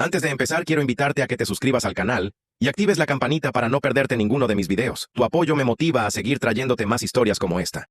Antes de empezar, quiero invitarte a que te suscribas al canal y actives la campanita para no perderte ninguno de mis videos. Tu apoyo me motiva a seguir trayéndote más historias como esta.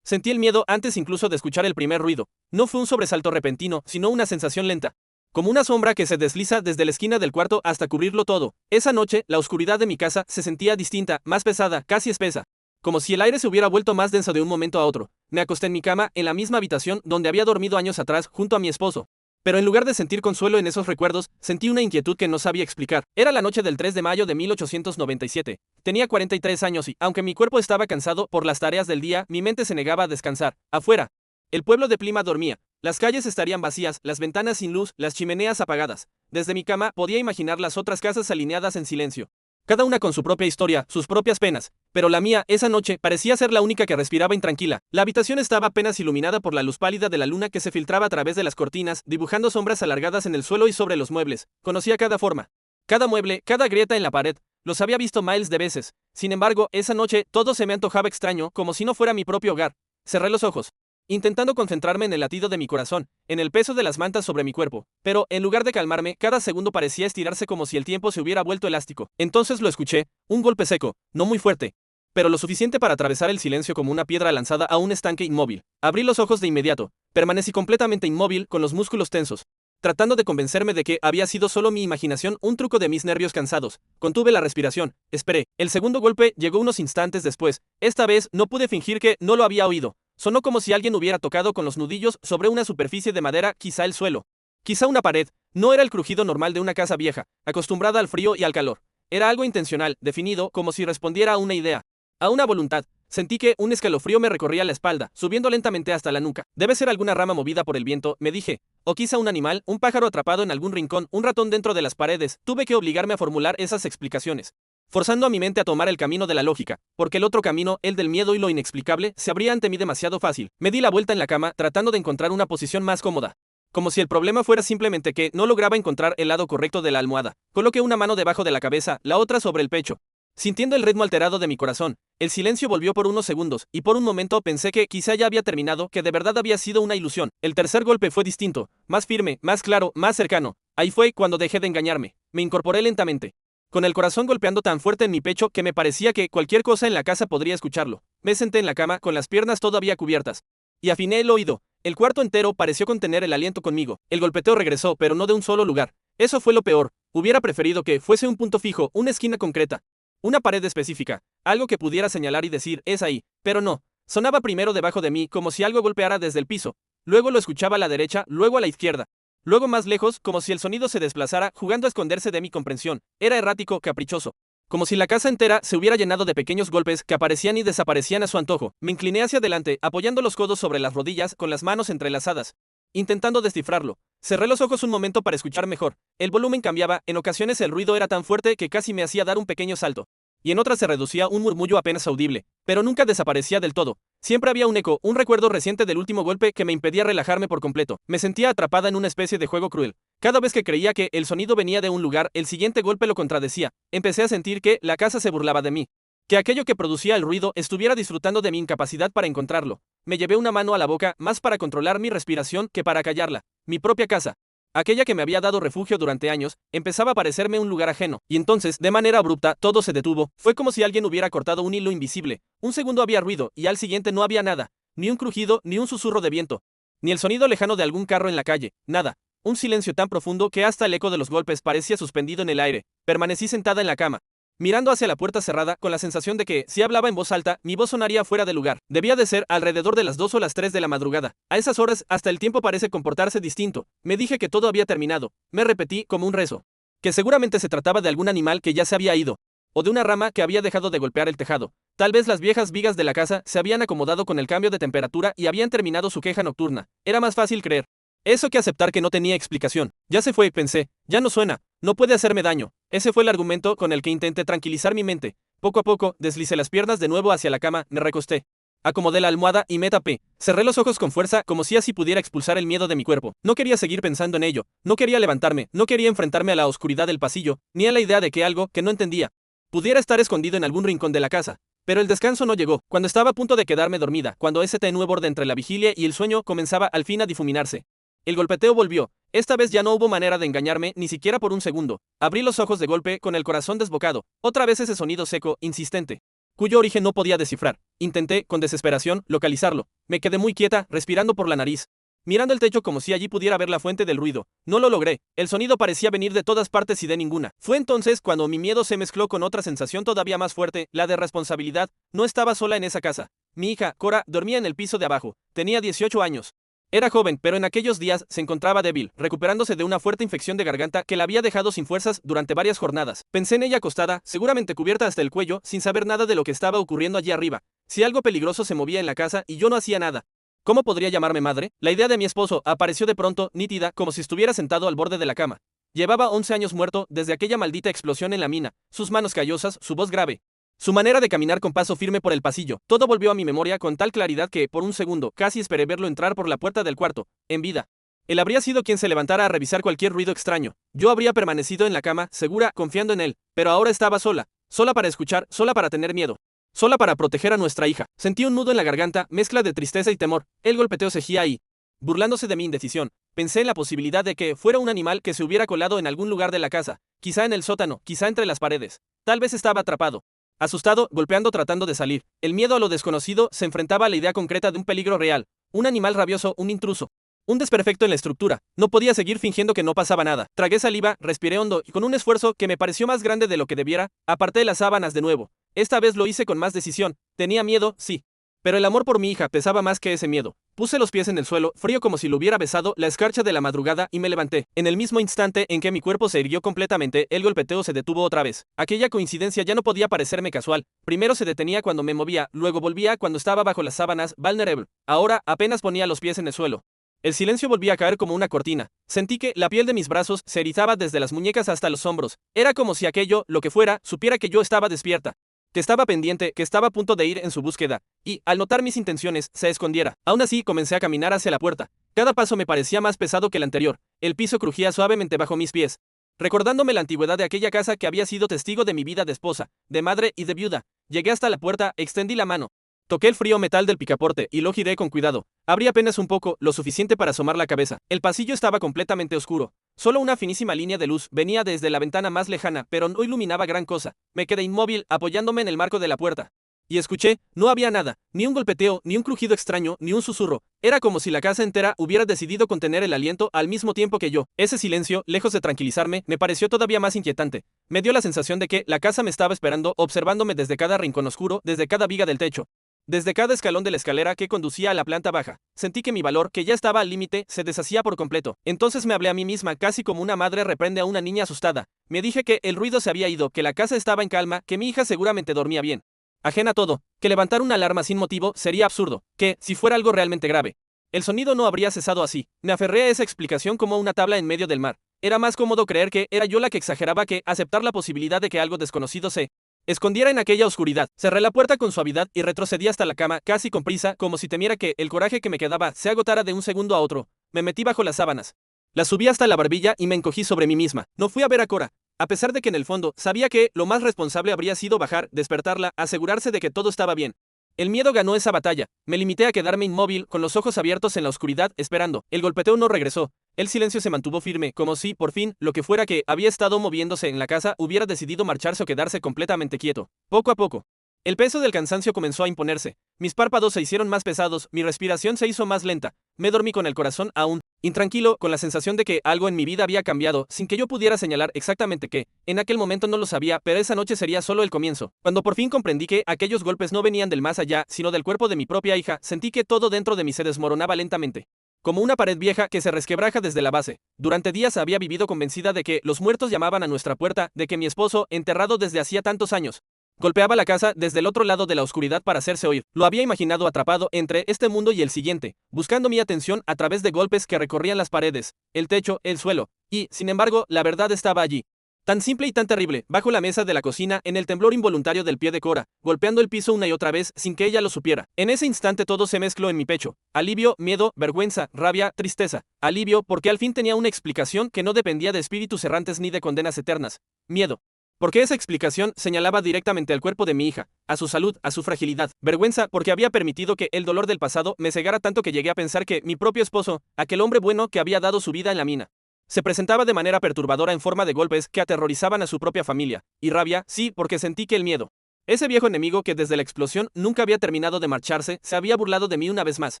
Sentí el miedo antes incluso de escuchar el primer ruido. No fue un sobresalto repentino, sino una sensación lenta. Como una sombra que se desliza desde la esquina del cuarto hasta cubrirlo todo. Esa noche, la oscuridad de mi casa se sentía distinta, más pesada, casi espesa. Como si el aire se hubiera vuelto más denso de un momento a otro. Me acosté en mi cama, en la misma habitación donde había dormido años atrás, junto a mi esposo. Pero en lugar de sentir consuelo en esos recuerdos, sentí una inquietud que no sabía explicar. Era la noche del 3 de mayo de 1897. Tenía 43 años y, aunque mi cuerpo estaba cansado por las tareas del día, mi mente se negaba a descansar. Afuera, el pueblo de Plymouth dormía. Las calles estarían vacías, las ventanas sin luz, las chimeneas apagadas. Desde mi cama podía imaginar las otras casas alineadas en silencio. Cada una con su propia historia, sus propias penas. Pero la mía, esa noche, parecía ser la única que respiraba intranquila. La habitación estaba apenas iluminada por la luz pálida de la luna que se filtraba a través de las cortinas, dibujando sombras alargadas en el suelo y sobre los muebles. Conocía cada forma, cada mueble, cada grieta en la pared. Los había visto miles de veces. Sin embargo, esa noche, todo se me antojaba extraño, como si no fuera mi propio hogar. Cerré los ojos, intentando concentrarme en el latido de mi corazón, en el peso de las mantas sobre mi cuerpo. Pero, en lugar de calmarme, cada segundo parecía estirarse como si el tiempo se hubiera vuelto elástico. Entonces lo escuché, un golpe seco, no muy fuerte, pero lo suficiente para atravesar el silencio como una piedra lanzada a un estanque inmóvil. Abrí los ojos de inmediato. Permanecí completamente inmóvil, con los músculos tensos, tratando de convencerme de que había sido solo mi imaginación, un truco de mis nervios cansados. Contuve la respiración, esperé. El segundo golpe llegó unos instantes después. Esta vez no pude fingir que no lo había oído. Sonó como si alguien hubiera tocado con los nudillos sobre una superficie de madera, quizá el suelo, quizá una pared. No era el crujido normal de una casa vieja, acostumbrada al frío y al calor. Era algo intencional, definido, como si respondiera a una idea, a una voluntad. Sentí que un escalofrío me recorría la espalda, subiendo lentamente hasta la nuca. Debe ser alguna rama movida por el viento, me dije. O quizá un animal, un pájaro atrapado en algún rincón, un ratón dentro de las paredes. Tuve que obligarme a formular esas explicaciones, forzando a mi mente a tomar el camino de la lógica, porque el otro camino, el del miedo y lo inexplicable, se abría ante mí demasiado fácil. Me di la vuelta en la cama, tratando de encontrar una posición más cómoda. Como si el problema fuera simplemente que no lograba encontrar el lado correcto de la almohada. Coloqué una mano debajo de la cabeza, la otra sobre el pecho, sintiendo el ritmo alterado de mi corazón. El silencio volvió por unos segundos, y por un momento pensé que quizá ya había terminado, que de verdad había sido una ilusión. El tercer golpe fue distinto, más firme, más claro, más cercano. Ahí fue cuando dejé de engañarme. Me incorporé lentamente, con el corazón golpeando tan fuerte en mi pecho que me parecía que cualquier cosa en la casa podría escucharlo. Me senté en la cama, con las piernas todavía cubiertas, y afiné el oído. El cuarto entero pareció contener el aliento conmigo. El golpeteo regresó, pero no de un solo lugar. Eso fue lo peor. Hubiera preferido que fuese un punto fijo, una esquina concreta, una pared específica, algo que pudiera señalar y decir, es ahí. Pero no. Sonaba primero debajo de mí, como si algo golpeara desde el piso. Luego lo escuchaba a la derecha, luego a la izquierda. Luego más lejos, como si el sonido se desplazara, jugando a esconderse de mi comprensión. Era errático, caprichoso. Como si la casa entera se hubiera llenado de pequeños golpes que aparecían y desaparecían a su antojo. Me incliné hacia adelante, apoyando los codos sobre las rodillas, con las manos entrelazadas, intentando descifrarlo. Cerré los ojos un momento para escuchar mejor. El volumen cambiaba, en ocasiones el ruido era tan fuerte que casi me hacía dar un pequeño salto, y en otras se reducía a un murmullo apenas audible, pero nunca desaparecía del todo. Siempre había un eco, un recuerdo reciente del último golpe que me impedía relajarme por completo. Me sentía atrapada en una especie de juego cruel. Cada vez que creía que el sonido venía de un lugar, el siguiente golpe lo contradecía. Empecé a sentir que la casa se burlaba de mí, que aquello que producía el ruido estuviera disfrutando de mi incapacidad para encontrarlo. Me llevé una mano a la boca, más para controlar mi respiración que para callarla. Mi propia casa, aquella que me había dado refugio durante años, empezaba a parecerme un lugar ajeno. Y entonces, de manera abrupta, todo se detuvo. Fue como si alguien hubiera cortado un hilo invisible. Un segundo había ruido, y al siguiente no había nada. Ni un crujido, ni un susurro de viento, ni el sonido lejano de algún carro en la calle. Nada. Un silencio tan profundo que hasta el eco de los golpes parecía suspendido en el aire. Permanecí sentada en la cama, mirando hacia la puerta cerrada, con la sensación de que, si hablaba en voz alta, mi voz sonaría fuera de lugar. Debía de ser alrededor de las 2 o las 3 de la madrugada. A esas horas, hasta el tiempo parece comportarse distinto. Me dije que todo había terminado. Me repetí, como un rezo, que seguramente se trataba de algún animal que ya se había ido, o de una rama que había dejado de golpear el tejado. Tal vez las viejas vigas de la casa se habían acomodado con el cambio de temperatura y habían terminado su queja nocturna. Era más fácil creer eso que aceptar que no tenía explicación. Ya se fue, pensé. Ya no suena. No puede hacerme daño. Ese fue el argumento con el que intenté tranquilizar mi mente. Poco a poco, deslicé las piernas de nuevo hacia la cama, me recosté, acomodé la almohada y me tapé. Cerré los ojos con fuerza, como si así pudiera expulsar el miedo de mi cuerpo. No quería seguir pensando en ello. No quería levantarme. No quería enfrentarme a la oscuridad del pasillo, ni a la idea de que algo que no entendía pudiera estar escondido en algún rincón de la casa. Pero el descanso no llegó. Cuando estaba a punto de quedarme dormida, cuando ese tenue borde entre la vigilia y el sueño comenzaba al fin a difuminarse. El golpeteo volvió. Esta vez ya no hubo manera de engañarme, ni siquiera por un segundo. Abrí los ojos de golpe, con el corazón desbocado. Otra vez ese sonido seco, insistente, cuyo origen no podía descifrar. Intenté, con desesperación, localizarlo. Me quedé muy quieta, respirando por la nariz, mirando el techo como si allí pudiera ver la fuente del ruido. No lo logré. El sonido parecía venir de todas partes y de ninguna. Fue entonces cuando mi miedo se mezcló con otra sensación todavía más fuerte, la de responsabilidad. No estaba sola en esa casa. Mi hija, Cora, dormía en el piso de abajo. Tenía 18 años. Era joven, pero en aquellos días se encontraba débil, recuperándose de una fuerte infección de garganta que la había dejado sin fuerzas durante varias jornadas. Pensé en ella acostada, seguramente cubierta hasta el cuello, sin saber nada de lo que estaba ocurriendo allí arriba. Si algo peligroso se movía en la casa y yo no hacía nada, ¿cómo podría llamarme madre? La idea de mi esposo apareció de pronto, nítida, como si estuviera sentado al borde de la cama. Llevaba 11 años muerto desde aquella maldita explosión en la mina, sus manos callosas, su voz grave, su manera de caminar con paso firme por el pasillo. Todo volvió a mi memoria con tal claridad que, por un segundo, casi esperé verlo entrar por la puerta del cuarto, en vida. Él habría sido quien se levantara a revisar cualquier ruido extraño. Yo habría permanecido en la cama, segura, confiando en él, pero ahora estaba sola, sola para escuchar, sola para tener miedo, sola para proteger a nuestra hija. Sentí un nudo en la garganta, mezcla de tristeza y temor. El golpeteo seguía ahí, burlándose de mi indecisión. Pensé en la posibilidad de que fuera un animal que se hubiera colado en algún lugar de la casa, quizá en el sótano, quizá entre las paredes. Tal vez estaba atrapado, asustado, golpeando, tratando de salir. El miedo a lo desconocido se enfrentaba a la idea concreta de un peligro real, un animal rabioso, un intruso, un desperfecto en la estructura. No podía seguir fingiendo que no pasaba nada. Tragué saliva, respiré hondo y con un esfuerzo que me pareció más grande de lo que debiera, aparté las sábanas de nuevo. Esta vez lo hice con más decisión. Tenía miedo, sí, pero el amor por mi hija pesaba más que ese miedo. Puse los pies en el suelo, frío como si lo hubiera besado la escarcha de la madrugada, y me levanté. En el mismo instante en que mi cuerpo se irguió completamente, el golpeteo se detuvo otra vez. Aquella coincidencia ya no podía parecerme casual. Primero se detenía cuando me movía, luego volvía cuando estaba bajo las sábanas, vulnerable. Ahora apenas ponía los pies en el suelo. El silencio volvía a caer como una cortina. Sentí que la piel de mis brazos se erizaba desde las muñecas hasta los hombros. Era como si aquello, lo que fuera, supiera que yo estaba despierta, que estaba pendiente, que estaba a punto de ir en su búsqueda, y, al notar mis intenciones, se escondiera. Aún así, comencé a caminar hacia la puerta. Cada paso me parecía más pesado que el anterior. El piso crujía suavemente bajo mis pies, recordándome la antigüedad de aquella casa que había sido testigo de mi vida de esposa, de madre y de viuda. Llegué hasta la puerta, extendí la mano. Toqué el frío metal del picaporte y lo giré con cuidado. Abrí apenas un poco, lo suficiente para asomar la cabeza. El pasillo estaba completamente oscuro. Solo una finísima línea de luz venía desde la ventana más lejana, pero no iluminaba gran cosa. Me quedé inmóvil, apoyándome en el marco de la puerta. Y escuché, no había nada, ni un golpeteo, ni un crujido extraño, ni un susurro. Era como si la casa entera hubiera decidido contener el aliento al mismo tiempo que yo. Ese silencio, lejos de tranquilizarme, me pareció todavía más inquietante. Me dio la sensación de que la casa me estaba esperando, observándome desde cada rincón oscuro, desde cada viga del techo, desde cada escalón de la escalera que conducía a la planta baja. Sentí que mi valor, que ya estaba al límite, se deshacía por completo. Entonces me hablé a mí misma casi como una madre reprende a una niña asustada. Me dije que el ruido se había ido, que la casa estaba en calma, que mi hija seguramente dormía bien, ajena a todo, que levantar una alarma sin motivo sería absurdo, que, si fuera algo realmente grave, el sonido no habría cesado así. Me aferré a esa explicación como a una tabla en medio del mar. Era más cómodo creer que era yo la que exageraba que aceptar la posibilidad de que algo desconocido se escondiera en aquella oscuridad. Cerré la puerta con suavidad y retrocedí hasta la cama, casi con prisa, como si temiera que el coraje que me quedaba se agotara de un segundo a otro. Me metí bajo las sábanas. La subí hasta la barbilla y me encogí sobre mí misma. No fui a ver a Cora, a pesar de que en el fondo sabía que lo más responsable habría sido bajar, despertarla, asegurarse de que todo estaba bien. El miedo ganó esa batalla. Me limité a quedarme inmóvil, con los ojos abiertos en la oscuridad, esperando. El golpeteo no regresó. El silencio se mantuvo firme, como si, por fin, lo que fuera que había estado moviéndose en la casa hubiera decidido marcharse o quedarse completamente quieto. Poco a poco, el peso del cansancio comenzó a imponerse. Mis párpados se hicieron más pesados, mi respiración se hizo más lenta. Me dormí con el corazón aún intranquilo, con la sensación de que algo en mi vida había cambiado, sin que yo pudiera señalar exactamente qué. En aquel momento no lo sabía, pero esa noche sería solo el comienzo. Cuando por fin comprendí que aquellos golpes no venían del más allá, sino del cuerpo de mi propia hija, sentí que todo dentro de mí se desmoronaba lentamente, como una pared vieja que se resquebraja desde la base. Durante días había vivido convencida de que los muertos llamaban a nuestra puerta, de que mi esposo, enterrado desde hacía tantos años, golpeaba la casa desde el otro lado de la oscuridad para hacerse oír. Lo había imaginado atrapado entre este mundo y el siguiente, buscando mi atención a través de golpes que recorrían las paredes, el techo, el suelo. Y, sin embargo, la verdad estaba allí, tan simple y tan terrible, bajo la mesa de la cocina, en el temblor involuntario del pie de Cora, golpeando el piso una y otra vez sin que ella lo supiera. En ese instante todo se mezcló en mi pecho. Alivio, miedo, vergüenza, rabia, tristeza. Alivio porque al fin tenía una explicación que no dependía de espíritus errantes ni de condenas eternas. Miedo Porque esa explicación señalaba directamente al cuerpo de mi hija, a su salud, a su fragilidad. Vergüenza porque había permitido que el dolor del pasado me cegara tanto que llegué a pensar que mi propio esposo, aquel hombre bueno que había dado su vida en la mina, se presentaba de manera perturbadora en forma de golpes que aterrorizaban a su propia familia. Y rabia, sí, porque sentí que el miedo, ese viejo enemigo que desde la explosión nunca había terminado de marcharse, se había burlado de mí una vez más.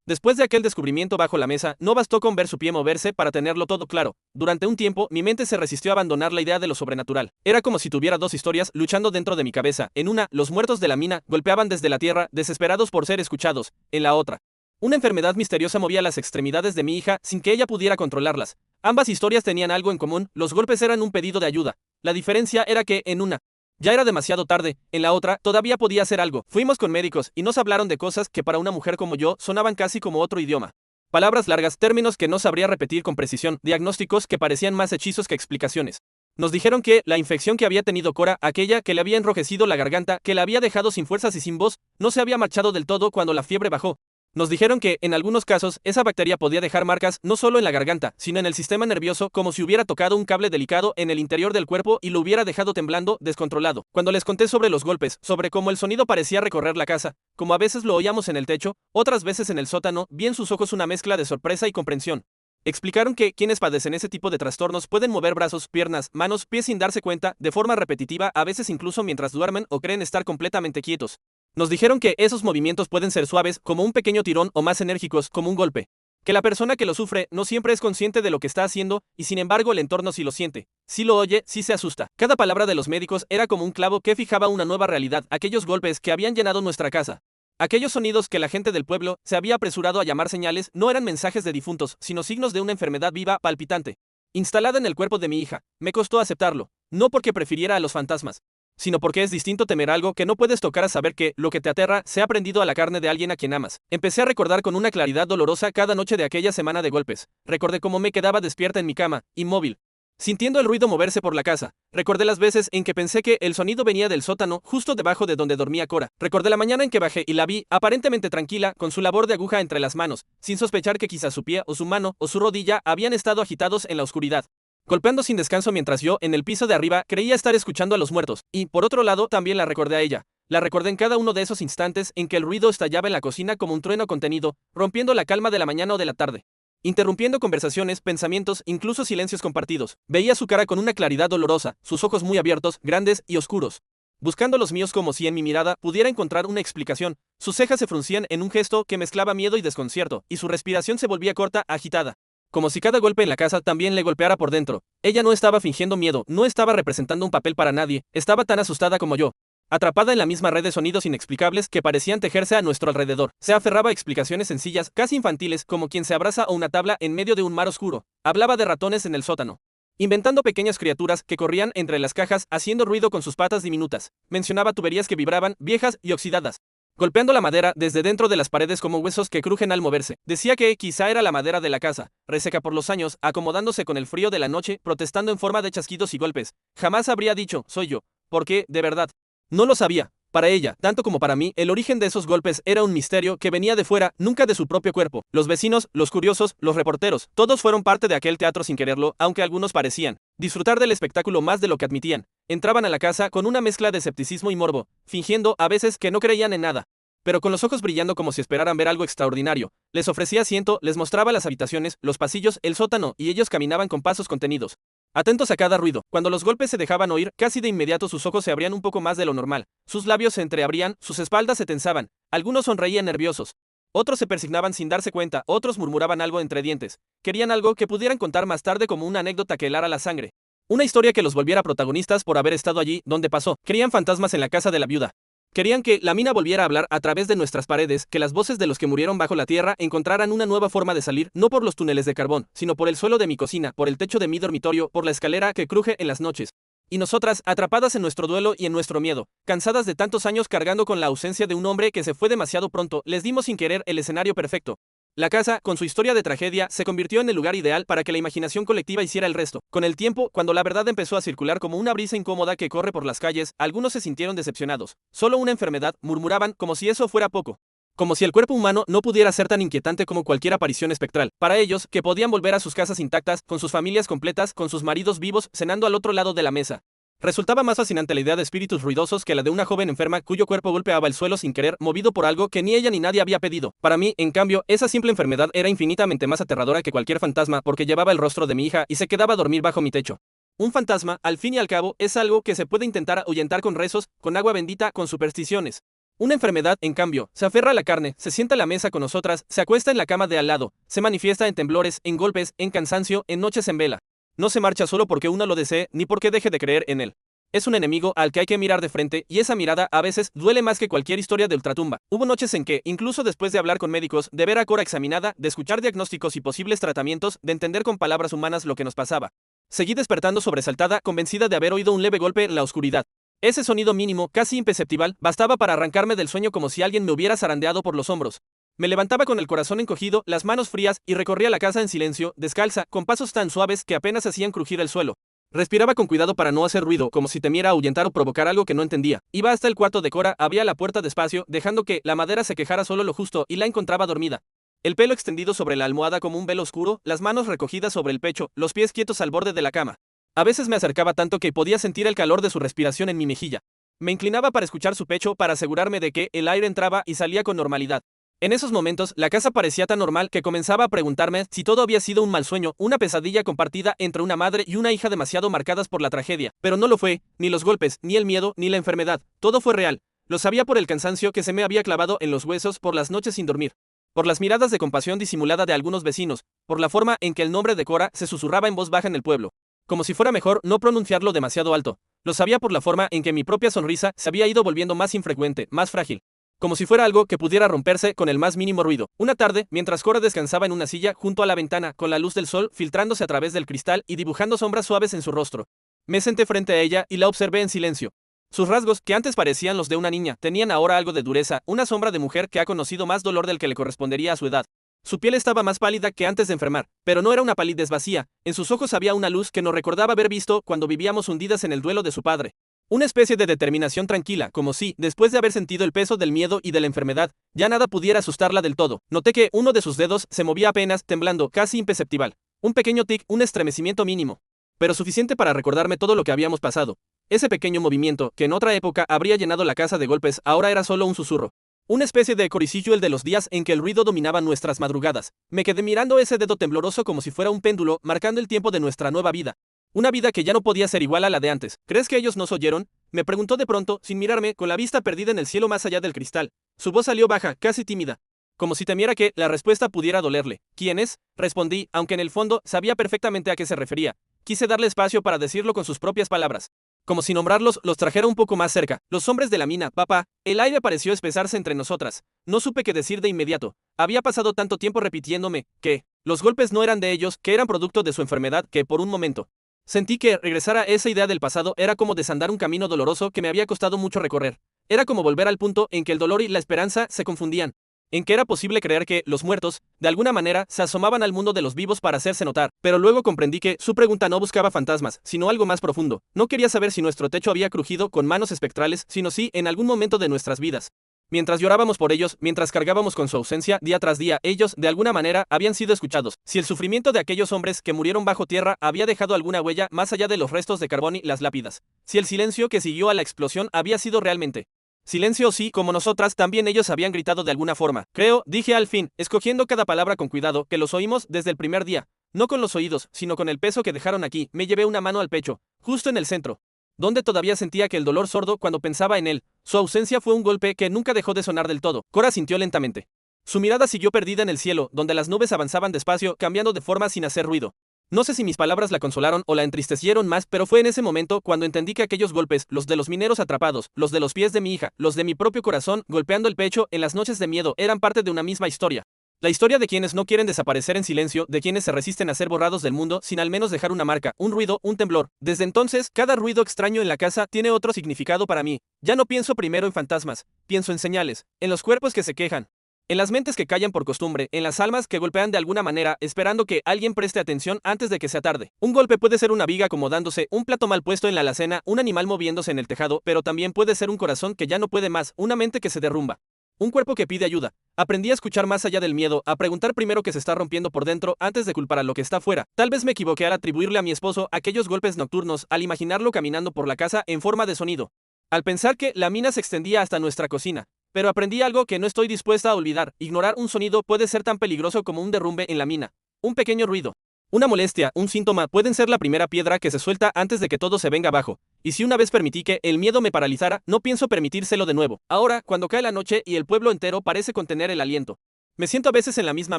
Después de aquel descubrimiento bajo la mesa, no bastó con ver su pie moverse para tenerlo todo claro. Durante un tiempo, mi mente se resistió a abandonar la idea de lo sobrenatural. Era como si tuviera dos historias luchando dentro de mi cabeza. En una, los muertos de la mina golpeaban desde la tierra, desesperados por ser escuchados. En la otra, una enfermedad misteriosa movía las extremidades de mi hija sin que ella pudiera controlarlas. Ambas historias tenían algo en común, los golpes eran un pedido de ayuda. La diferencia era que, en una, ya era demasiado tarde, en la otra, todavía podía hacer algo. Fuimos con médicos y nos hablaron de cosas que para una mujer como yo sonaban casi como otro idioma. Palabras largas, términos que no sabría repetir con precisión, diagnósticos que parecían más hechizos que explicaciones. Nos dijeron que la infección que había tenido Cora, aquella que le había enrojecido la garganta, que la había dejado sin fuerzas y sin voz, no se había marchado del todo cuando la fiebre bajó. Nos dijeron que, en algunos casos, esa bacteria podía dejar marcas no solo en la garganta, sino en el sistema nervioso, como si hubiera tocado un cable delicado en el interior del cuerpo y lo hubiera dejado temblando, descontrolado. Cuando les conté sobre los golpes, sobre cómo el sonido parecía recorrer la casa, como a veces lo oíamos en el techo, otras veces en el sótano, vi en sus ojos una mezcla de sorpresa y comprensión. Explicaron que quienes padecen ese tipo de trastornos pueden mover brazos, piernas, manos, pies sin darse cuenta, de forma repetitiva, a veces incluso mientras duermen o creen estar completamente quietos. Nos dijeron que esos movimientos pueden ser suaves, como un pequeño tirón, o más enérgicos, como un golpe. Que la persona que lo sufre no siempre es consciente de lo que está haciendo, y sin embargo el entorno sí lo siente, sí lo oye, sí se asusta. Cada palabra de los médicos era como un clavo que fijaba una nueva realidad, aquellos golpes que habían llenado nuestra casa. Aquellos sonidos que la gente del pueblo se había apresurado a llamar señales no eran mensajes de difuntos, sino signos de una enfermedad viva, palpitante, instalada en el cuerpo de mi hija. Me costó aceptarlo, no porque prefiriera a los fantasmas, sino porque es distinto temer algo que no puedes tocar a saber que lo que te aterra se ha prendido a la carne de alguien a quien amas. Empecé a recordar con una claridad dolorosa cada noche de aquella semana de golpes. Recordé cómo me quedaba despierta en mi cama, inmóvil, sintiendo el ruido moverse por la casa. Recordé las veces en que pensé que el sonido venía del sótano, justo debajo de donde dormía Cora. Recordé la mañana en que bajé y la vi, aparentemente tranquila, con su labor de aguja entre las manos, sin sospechar que quizás su pie o su mano o su rodilla habían estado agitados en la oscuridad, golpeando sin descanso mientras yo, en el piso de arriba, creía estar escuchando a los muertos. Y, por otro lado, también la recordé a ella. La recordé en cada uno de esos instantes en que el ruido estallaba en la cocina como un trueno contenido, rompiendo la calma de la mañana o de la tarde, interrumpiendo conversaciones, pensamientos, incluso silencios compartidos. Veía su cara con una claridad dolorosa, sus ojos muy abiertos, grandes y oscuros, buscando los míos como si en mi mirada pudiera encontrar una explicación. Sus cejas se fruncían en un gesto que mezclaba miedo y desconcierto, y su respiración se volvía corta, agitada, como si cada golpe en la casa también le golpeara por dentro. Ella no estaba fingiendo miedo, no estaba representando un papel para nadie, estaba tan asustada como yo, atrapada en la misma red de sonidos inexplicables que parecían tejerse a nuestro alrededor. Se aferraba a explicaciones sencillas, casi infantiles, como quien se abraza a una tabla en medio de un mar oscuro. Hablaba de ratones en el sótano, inventando pequeñas criaturas que corrían entre las cajas haciendo ruido con sus patas diminutas. Mencionaba tuberías que vibraban, viejas y oxidadas, golpeando la madera desde dentro de las paredes como huesos que crujen al moverse. Decía que quizá era la madera de la casa, reseca por los años, acomodándose con el frío de la noche, protestando en forma de chasquidos y golpes. Jamás habría dicho, soy yo, porque, de verdad, no lo sabía. Para ella, tanto como para mí, el origen de esos golpes era un misterio que venía de fuera, nunca de su propio cuerpo. Los vecinos, los curiosos, los reporteros, todos fueron parte de aquel teatro sin quererlo, aunque algunos parecían disfrutar del espectáculo más de lo que admitían. Entraban a la casa con una mezcla de escepticismo y morbo, fingiendo a veces que no creían en nada, pero con los ojos brillando como si esperaran ver algo extraordinario. Les ofrecía asiento, les mostraba las habitaciones, los pasillos, el sótano, y ellos caminaban con pasos contenidos, atentos a cada ruido. Cuando los golpes se dejaban oír, casi de inmediato sus ojos se abrían un poco más de lo normal, sus labios se entreabrían, sus espaldas se tensaban, algunos sonreían nerviosos, otros se persignaban sin darse cuenta, otros murmuraban algo entre dientes, querían algo que pudieran contar más tarde como una anécdota que helara la sangre, una historia que los volviera protagonistas por haber estado allí donde pasó. Querían fantasmas en la casa de la viuda. Querían que la mina volviera a hablar a través de nuestras paredes, que las voces de los que murieron bajo la tierra encontraran una nueva forma de salir, no por los túneles de carbón, sino por el suelo de mi cocina, por el techo de mi dormitorio, por la escalera que cruje en las noches. Y nosotras, atrapadas en nuestro duelo y en nuestro miedo, cansadas de tantos años cargando con la ausencia de un hombre que se fue demasiado pronto, les dimos sin querer el escenario perfecto. La casa, con su historia de tragedia, se convirtió en el lugar ideal para que la imaginación colectiva hiciera el resto. Con el tiempo, cuando la verdad empezó a circular como una brisa incómoda que corre por las calles, algunos se sintieron decepcionados. Solo una enfermedad, murmuraban, como si eso fuera poco. Como si el cuerpo humano no pudiera ser tan inquietante como cualquier aparición espectral. Para ellos, que podían volver a sus casas intactas, con sus familias completas, con sus maridos vivos, cenando al otro lado de la mesa. Resultaba más fascinante la idea de espíritus ruidosos que la de una joven enferma cuyo cuerpo golpeaba el suelo sin querer, movido por algo que ni ella ni nadie había pedido. Para mí, en cambio, esa simple enfermedad era infinitamente más aterradora que cualquier fantasma porque llevaba el rostro de mi hija y se quedaba a dormir bajo mi techo. Un fantasma, al fin y al cabo, es algo que se puede intentar ahuyentar con rezos, con agua bendita, con supersticiones. Una enfermedad, en cambio, se aferra a la carne, se sienta a la mesa con nosotras, se acuesta en la cama de al lado, se manifiesta en temblores, en golpes, en cansancio, en noches en vela. No se marcha solo porque uno lo desee, ni porque deje de creer en él. Es un enemigo al que hay que mirar de frente, y esa mirada a veces duele más que cualquier historia de ultratumba. Hubo noches en que, incluso después de hablar con médicos, de ver a Cora examinada, de escuchar diagnósticos y posibles tratamientos, de entender con palabras humanas lo que nos pasaba, seguí despertando sobresaltada, convencida de haber oído un leve golpe en la oscuridad. Ese sonido mínimo, casi imperceptible, bastaba para arrancarme del sueño como si alguien me hubiera zarandeado por los hombros. Me levantaba con el corazón encogido, las manos frías, y recorría la casa en silencio, descalza, con pasos tan suaves que apenas hacían crujir el suelo. Respiraba con cuidado para no hacer ruido, como si temiera ahuyentar o provocar algo que no entendía. Iba hasta el cuarto de Cora, abría la puerta despacio, dejando que la madera se quejara solo lo justo, y la encontraba dormida. El pelo extendido sobre la almohada como un velo oscuro, las manos recogidas sobre el pecho, los pies quietos al borde de la cama. A veces me acercaba tanto que podía sentir el calor de su respiración en mi mejilla. Me inclinaba para escuchar su pecho para asegurarme de que el aire entraba y salía con normalidad. En esos momentos, la casa parecía tan normal que comenzaba a preguntarme si todo había sido un mal sueño, una pesadilla compartida entre una madre y una hija demasiado marcadas por la tragedia. Pero no lo fue, ni los golpes, ni el miedo, ni la enfermedad. Todo fue real. Lo sabía por el cansancio que se me había clavado en los huesos, por las noches sin dormir, por las miradas de compasión disimulada de algunos vecinos, por la forma en que el nombre de Cora se susurraba en voz baja en el pueblo, como si fuera mejor no pronunciarlo demasiado alto. Lo sabía por la forma en que mi propia sonrisa se había ido volviendo más infrecuente, más frágil, como si fuera algo que pudiera romperse con el más mínimo ruido. Una tarde, mientras Cora descansaba en una silla junto a la ventana, con la luz del sol filtrándose a través del cristal y dibujando sombras suaves en su rostro, me senté frente a ella y la observé en silencio. Sus rasgos, que antes parecían los de una niña, tenían ahora algo de dureza, una sombra de mujer que ha conocido más dolor del que le correspondería a su edad. Su piel estaba más pálida que antes de enfermar, pero no era una palidez vacía. En sus ojos había una luz que nos recordaba haber visto cuando vivíamos hundidas en el duelo de su padre. Una especie de determinación tranquila, como si, después de haber sentido el peso del miedo y de la enfermedad, ya nada pudiera asustarla del todo. Noté que uno de sus dedos se movía apenas, temblando, casi imperceptible. Un pequeño tic, un estremecimiento mínimo, pero suficiente para recordarme todo lo que habíamos pasado. Ese pequeño movimiento, que en otra época habría llenado la casa de golpes, ahora era solo un susurro. Una especie de coricillo el de los días en que el ruido dominaba nuestras madrugadas. Me quedé mirando ese dedo tembloroso como si fuera un péndulo, marcando el tiempo de nuestra nueva vida. Una vida que ya no podía ser igual a la de antes. ¿Crees que ellos nos oyeron? Me preguntó de pronto, sin mirarme, con la vista perdida en el cielo más allá del cristal. Su voz salió baja, casi tímida, como si temiera que la respuesta pudiera dolerle. ¿Quién es? Respondí, aunque en el fondo sabía perfectamente a qué se refería. Quise darle espacio para decirlo con sus propias palabras. Como si nombrarlos los trajera un poco más cerca. Los hombres de la mina, papá. El aire pareció espesarse entre nosotras. No supe qué decir de inmediato. Había pasado tanto tiempo repitiéndome que los golpes no eran de ellos, que eran producto de su enfermedad, que por un momento sentí que regresar a esa idea del pasado era como desandar un camino doloroso que me había costado mucho recorrer. Era como volver al punto en que el dolor y la esperanza se confundían, en que era posible creer que los muertos, de alguna manera, se asomaban al mundo de los vivos para hacerse notar. Pero luego comprendí que su pregunta no buscaba fantasmas, sino algo más profundo. No quería saber si nuestro techo había crujido con manos espectrales, sino si, en algún momento de nuestras vidas, mientras llorábamos por ellos, mientras cargábamos con su ausencia día tras día, ellos, de alguna manera, habían sido escuchados. Si el sufrimiento de aquellos hombres que murieron bajo tierra había dejado alguna huella más allá de los restos de carbón y las lápidas. Si el silencio que siguió a la explosión había sido realmente silencio, sí, como nosotras, también ellos habían gritado de alguna forma. Creo, dije al fin, escogiendo cada palabra con cuidado, que los oímos desde el primer día. No con los oídos, sino con el peso que dejaron aquí. Me llevé una mano al pecho, justo en el centro, donde todavía sentía que el dolor sordo cuando pensaba en él. Su ausencia fue un golpe que nunca dejó de sonar del todo. Cora sintió lentamente. Su mirada siguió perdida en el cielo, donde las nubes avanzaban despacio, cambiando de forma sin hacer ruido. No sé si mis palabras la consolaron o la entristecieron más, pero fue en ese momento cuando entendí que aquellos golpes, los de los mineros atrapados, los de los pies de mi hija, los de mi propio corazón golpeando el pecho en las noches de miedo, eran parte de una misma historia. La historia de quienes no quieren desaparecer en silencio, de quienes se resisten a ser borrados del mundo sin al menos dejar una marca, un ruido, un temblor. Desde entonces, cada ruido extraño en la casa tiene otro significado para mí. Ya no pienso primero en fantasmas, pienso en señales, en los cuerpos que se quejan, en las mentes que callan por costumbre, en las almas que golpean de alguna manera, esperando que alguien preste atención antes de que sea tarde. Un golpe puede ser una viga acomodándose, un plato mal puesto en la alacena, un animal moviéndose en el tejado, pero también puede ser un corazón que ya no puede más, una mente que se derrumba. Un cuerpo que pide ayuda. Aprendí a escuchar más allá del miedo, a preguntar primero qué se está rompiendo por dentro antes de culpar a lo que está fuera. Tal vez me equivoqué al atribuirle a mi esposo aquellos golpes nocturnos, al imaginarlo caminando por la casa en forma de sonido. Al pensar que la mina se extendía hasta nuestra cocina. Pero aprendí algo que no estoy dispuesta a olvidar. Ignorar un sonido puede ser tan peligroso como un derrumbe en la mina. Un pequeño ruido, una molestia, un síntoma pueden ser la primera piedra que se suelta antes de que todo se venga abajo. Y si una vez permití que el miedo me paralizara, no pienso permitírselo de nuevo. Ahora, cuando cae la noche y el pueblo entero parece contener el aliento. Me siento a veces en la misma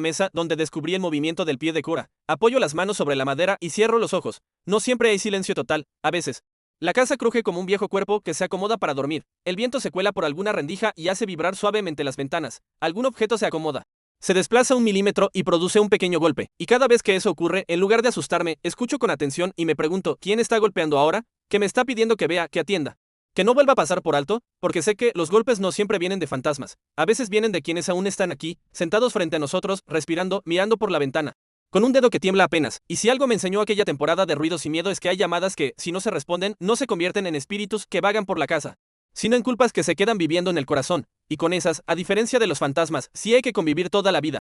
mesa donde descubrí el movimiento del pie de Cora. Apoyo las manos sobre la madera y cierro los ojos. No siempre hay silencio total, a veces. La casa cruje como un viejo cuerpo que se acomoda para dormir. El viento se cuela por alguna rendija y hace vibrar suavemente las ventanas. Algún objeto se acomoda. Se desplaza 1 milímetro y produce un pequeño golpe, y cada vez que eso ocurre, en lugar de asustarme, escucho con atención y me pregunto, ¿quién está golpeando ahora? ¿Que me está pidiendo que vea, que atienda? ¿Que no vuelva a pasar por alto? Porque sé que los golpes no siempre vienen de fantasmas, a veces vienen de quienes aún están aquí, sentados frente a nosotros, respirando, mirando por la ventana. Con un dedo que tiembla apenas, y si algo me enseñó aquella temporada de ruidos y miedo es que hay llamadas que, si no se responden, no se convierten en espíritus que vagan por la casa, sino en culpas que se quedan viviendo en el corazón, y con esas, a diferencia de los fantasmas, sí hay que convivir toda la vida.